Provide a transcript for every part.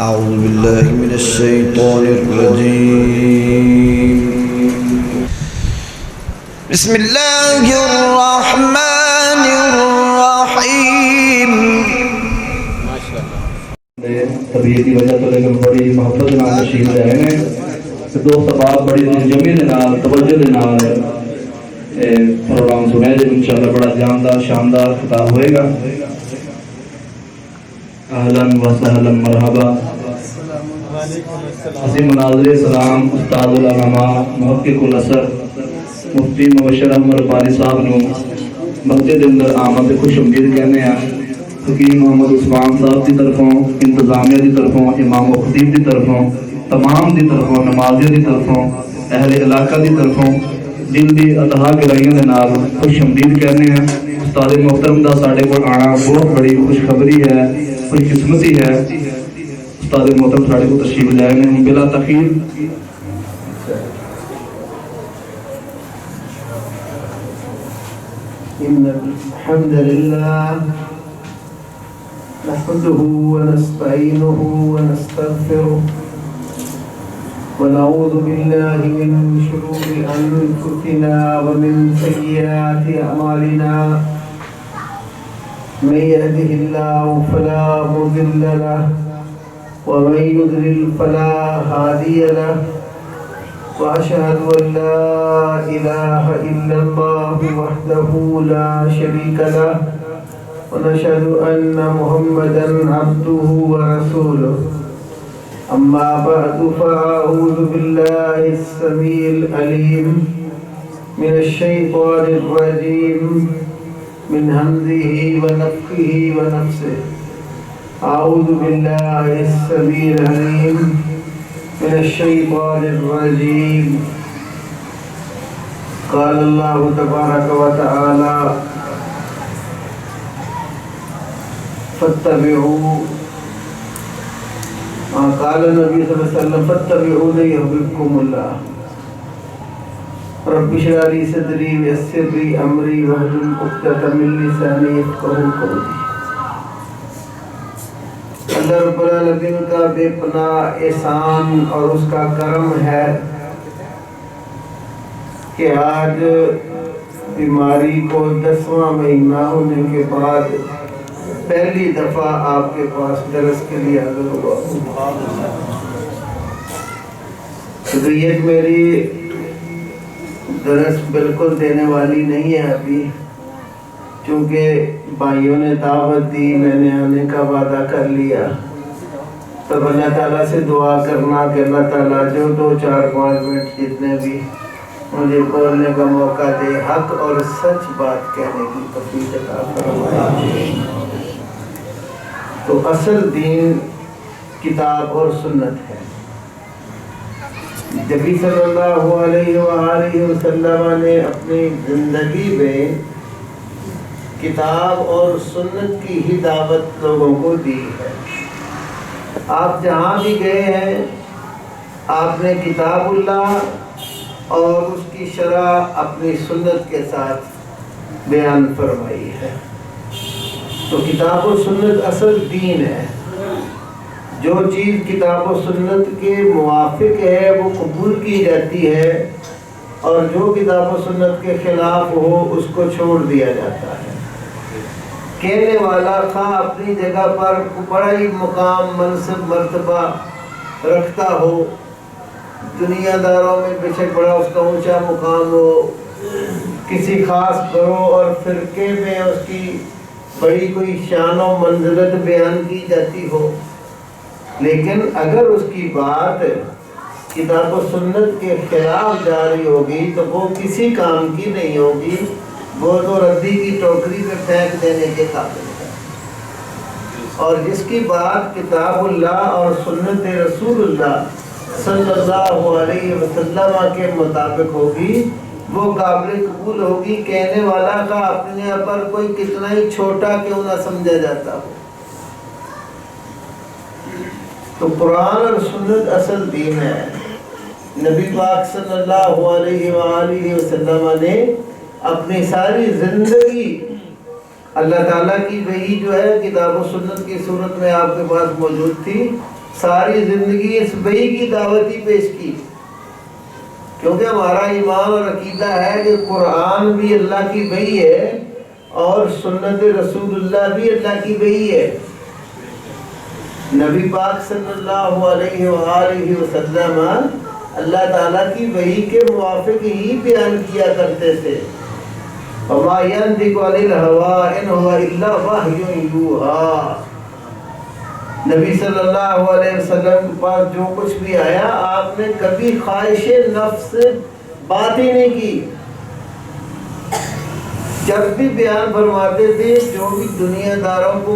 أعوذ بالله من الشيطان الرجيم بسم الله الرحمن الرحيم طبیعت کی وجہ تو لیکن بڑی محبت نال تشریف لے آئے ہیں دوست احباب بڑی جمی دے نال توجہ دے نال پروگرام سنے جے انشاءاللہ بڑا جاندار شاندار خطاب ہوئے گا. اہلاً و سہلاً مرحبا. عظیم مناظر سلام استاد العلماء محقق الاثر مفتی مبشر احمد ربانی صاحب نو مسجد اندر آمد خوش آمدید کہنے ہیں. حکیم محمد عثمان صاحب کی طرفوں انتظامیہ کی طرفوں امام و خطیب کی طرفوں تمام کی طرفوں نمازیوں کی طرفوں اہل علاقہ کی طرفوں دل دی اتہا گرائیوں کے نال خوش آمدید کہنے ہیں. استاد محترم دا ساڈے کول آنا بہت بڑی خوشخبری ہے, خوش قسمتی ہے. استاد محترم ساڈے کو تشریف لے آئے ہیں. بلا تاخیر إن الحمد لله نحمده ونستعينه ونستغفره ونعوذ بالله من شرور أنفسنا ومن سيئات أعمالنا. من يهده الله فلا مضل له ومن يضلل فلا هادي له. وأشهد أن لا إله إلا الله وحده لا شريك له ونشهد أن محمدا عبده ورسوله. أما بعد فأعوذ بالله السميع العليم من الشيطان الرجيم من همزه ونفخه ونفسه. أعوذ بالله السميع العليم من الشيطان الرجيم. قال الله تبارك وتعالى فاتبعوا قال النبي صلى الله عليه وسلم فاتبعوني يحببكم الله. رب اشرح لي صدري ويسر لي امري واحلل عقدة من لساني يفقهوا قولي. اللہ رب العالمین کا بے پناہ احسان اور اس کا کرم ہے کہ آج بیماری کو 10واں مہینہ ہونے کے بعد پہلی دفعہ آپ کے پاس درس کے لیے حاضر ہوا. طبیعت میری درس بالکل دینے والی نہیں ہے ابھی, چونکہ بھائیوں نے دعوت دی, میں نے آنے کا وعدہ کر لیا. تب اللہ تعالیٰ سے دعا کرنا کہ اللہ تعالیٰ جو 2-4-5 منٹ جتنے بھی مجھے بولنے کا موقع دے, حق اور سچ بات کہنے کی توفیق عطا فرمائے. تو اصل دین کتاب اور سنت ہے. نبی صلی اللہ علیہ وآلہ وسلم نے اپنی زندگی میں کتاب اور سنت کی ہی دعوت لوگوں کو دی ہے. آپ جہاں بھی گئے ہیں آپ نے کتاب اللہ اور اس کی شرح اپنی سنت کے ساتھ بیان فرمائی ہے. تو کتاب و سنت اصل دین ہے. جو چیز کتاب و سنت کے موافق ہے وہ قبول کی جاتی ہے, اور جو کتاب و سنت کے خلاف ہو اس کو چھوڑ دیا جاتا ہے. کہنے والا خواہ اپنی جگہ پر بڑا ہی مقام منصب مرتبہ رکھتا ہو, دنیا داروں میں بے شک بڑا اس کا اونچا مقام ہو, کسی خاص گروہ اور فرقے میں اس کی بڑی کوئی شان و منزلت بیان کی جاتی ہو, لیکن اگر اس کی بات کتاب و سنت کے خلاف جاری ہوگی تو وہ کسی کام کی نہیں ہوگی, وہ تو ردی کی ٹوکری پہ پھینک دینے کے قابل ہے. اور جس کی بات کتاب اللہ اور سنت رسول اللہ صلی اللہ علیہ وسلم کے مطابق ہوگی وہ قابل قبول ہوگی, کہنے والا کا اپنے پر کوئی کتنا ہی چھوٹا کیوں نہ سمجھا جاتا ہو. تو قرآن اور سنت اصل دین ہے. نبی پاک صلی اللہ علیہ وآلہ وسلم نے اپنی ساری زندگی اللہ تعالیٰ کی وحی جو ہے کتاب و سنت کی صورت میں آپ کے پاس موجود تھی, ساری زندگی اس وحی کی دعوت ہی پیش کی، کیونکہ ہمارا ایمان اور عقیدہ ہے کہ قرآن بھی اللہ کی وحی ہے اور سنت رسول اللہ بھی اللہ کی وحی ہے۔ نبی پاک صلی اللہ علیہ وآلہ وسلم اللہ تعالیٰ کی وحی کے موافق ہی بیان کیا کرتے تھے۔ وَمَا يَنْطِقُ عَنِ الْهَوَىٰ إِنْ هُوَ إِلَّا وَحْيٌ يُوحَىٰ۔ نبی صلی اللہ علیہ وسلم کے پاس جو کچھ بھی آیا آپ نے کبھی خواہش نفس سے بات ہی نہیں کی۔ جب بھی بیان فرماتے تھے، جو بھی دنیا داروں کو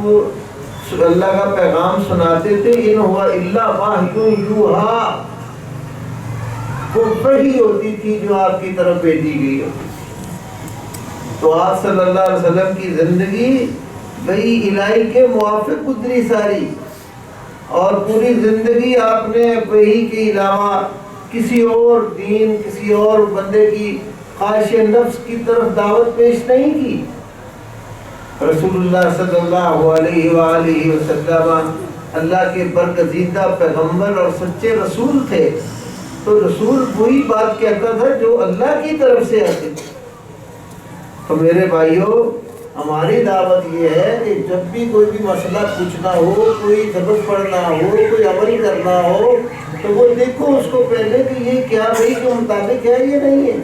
اللہ کا پیغام سناتے تھے، ان ہوا الا وحی یوحیٰ، وہ وحی ہوتی تھی جو آپ کی طرف بھیجی گئی ہوتی۔ تو آپ صلی اللہ علیہ وسلم کی زندگی وحی الہی کے موافق گزری ساری، اور پوری زندگی آپ نے وحی کے علاوہ کسی اور دین، کسی اور بندے کی خواہش نفس کی طرف دعوت پیش نہیں کی۔ رسول اللہ صلی اللہ علیہ وآلہ وسلم اللہ کے برگزیدہ پیغمبر اور سچے رسول تھے، تو رسول وہی بات کہتا تھا جو اللہ کی طرف سے آتی تھی۔ تو میرے بھائیوں، ہماری دعوت یہ ہے کہ جب بھی کوئی بھی مسئلہ پوچھنا ہو، کوئی سبق پڑھنا ہو، کوئی عمل کرنا ہو، تو وہ دیکھو اس کو پہلے کہ یہ کیا وحی کے مطابق ہے یہ نہیں ہے۔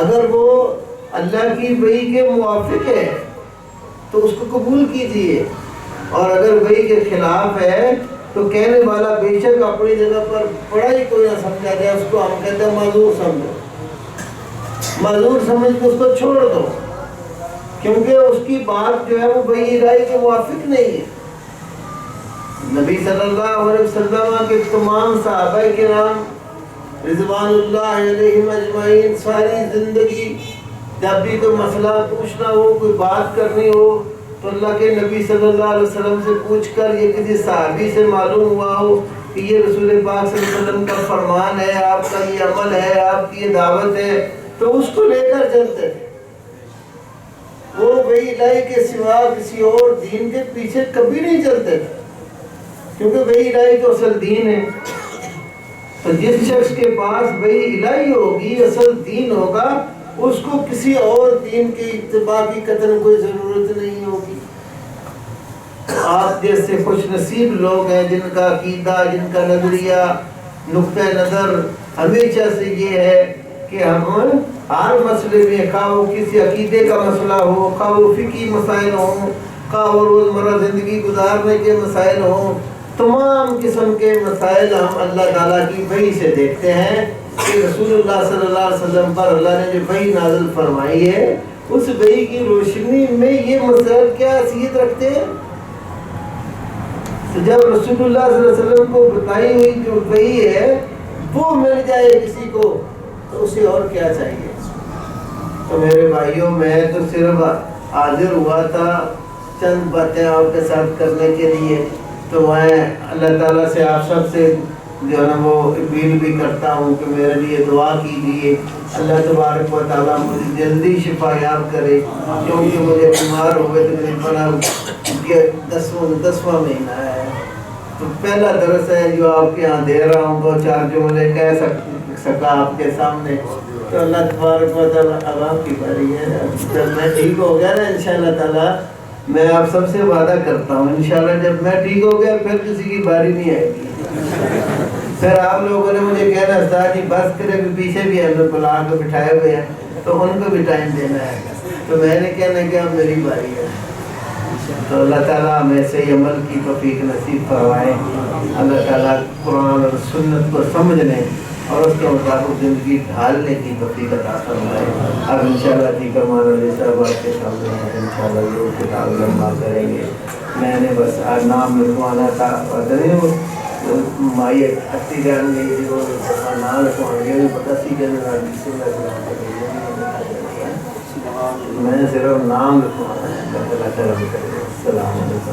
اگر وہ اللہ کی وحی کے موافق ہے تو اس کو قبول کیجئے، اور اگر وحی کے خلاف ہے تو کہنے والا بے شک اپنی جگہ پر بڑا ہی کوئی نہ سمجھا جائے، اس کو ہم کہتے ہیں معذور سمجھو، معذور سمجھ کے اس کو چھوڑ دو، کیونکہ اس کی بات جو ہے وہ وحی الہی کے موافق نہیں ہے۔ نبی صلی اللہ علیہ وسلم کے تمام صحابہ کرام رضوان اللہ علیہم اجمعین ساری زندگی جب بھی کوئی مسئلہ پوچھنا ہو، کوئی بات کرنی ہو، تو اللہ کے نبی صلی اللہ علیہ وسلم سے پوچھ کر، یہ کسی صحابی سے معلوم ہوا ہو کہ یہ رسول پاک صلی اللہ علیہ وسلم کا فرمان ہے، آپ کا یہ عمل ہے، آپ کی یہ دعوت ہے، تو اس کو لے کر چلتے تھے۔ وہ وحی الہی کے سوا کسی اور دین کے پیچھے کبھی نہیں چلتے تھے، کیونکہ وحی الہی تو اصل دین ہے۔ تو جس شخص کے پاس وحی الہی ہوگی، اصل دین ہوگا، اس کو کسی اور دین کے اتباع کی قطعاً کوئی ضرورت نہیں ہوگی۔ آپ جیسے خوش نصیب لوگ ہیں جن کا عقیدہ، جن کا نظریہ، نقطہ نظر ہمیشہ سے یہ ہے کہ ہم ہر مسئلے میں، خواہ وہ کسی عقیدے کا مسئلہ ہو، خواہ وہ فقہی مسائل ہوں، خواہ وہ روزمرہ زندگی گزارنے کے مسائل ہوں، تمام قسم کے مسائل ہم اللہ تعالیٰ کی وحی سے دیکھتے ہیں کہ رسول اللہ صلی اللہ علیہ وسلم پر اللہ نے جو وحی نازل فرمائی ہے، اس وحی کی روشنی میں یہ مسائل کیا حیثیت رکھتے ہیں۔ تو جب رسول اللہ صلی اللہ علیہ وسلم کو بتائی ہوئی جو وحی ہے وہ مل جائے کسی کو، تو اسے اور کیا چاہیے۔ تو میرے بھائیوں، میں تو صرف حاضر ہوا تھا چند باتیں آپ کے ساتھ کرنے کے لیے، تو میں اللہ تعالیٰ سے آپ سب سے جو ہے نا وہ اپیل بھی کرتا ہوں کہ میرے لیے دعا کیجیے، اللہ تبارک و تعالیٰ مجھے جلدی شفا یاب کرے، کیونکہ مجھے بیمار ہوئے تقریباً 10واں مہینہ ہے۔ تو پہلا درس ہے جو آپ کے یہاں دے رہا ہوں، 2-4 جملے کہہ سکا آپ کے سامنے، تو اللہ تبارک و تعالیٰ اب آپ کی باری ہے۔ جب میں ٹھیک ہو گیا نا انشاءاللہ تعالیٰ، میں آپ سب سے وعدہ کرتا ہوں انشاءاللہ جب میں ٹھیک ہو گیا پھر کسی کی باری نہیں آئے گی۔ پھر آپ لوگوں نے مجھے کہنا استاد جی بس کرے، پیچھے بھی ہمیں بلا کے بٹھائے ہوئے ہیں، تو ان کو بھی ٹائم دینا ہے، تو میں نے کہنا کہ اب میری باری ہے۔ تو اللہ تعالیٰ ہمیں صحیح عمل کی توفیق نصیب فرمائے، اللہ تعالیٰ قرآن اور سنت کو سمجھنے اور اس کے مطابق زندگی ڈھالنے کی توفیق عطا فرمائے۔ اب انشاءاللہ جی کرمان علی صاحب آپ کے سامنے ہیں، انشاءاللہ یہ کتاب لمبا کریں گے۔ میں نے بس آج نام لکھوانا تھا، مائی اچھی جان گئی جو نام لکھوائیں گے، پتہ سی کہ میں نے صرف نام لکھوانا ہے۔ اللہ تعالیٰ السلام علیکم۔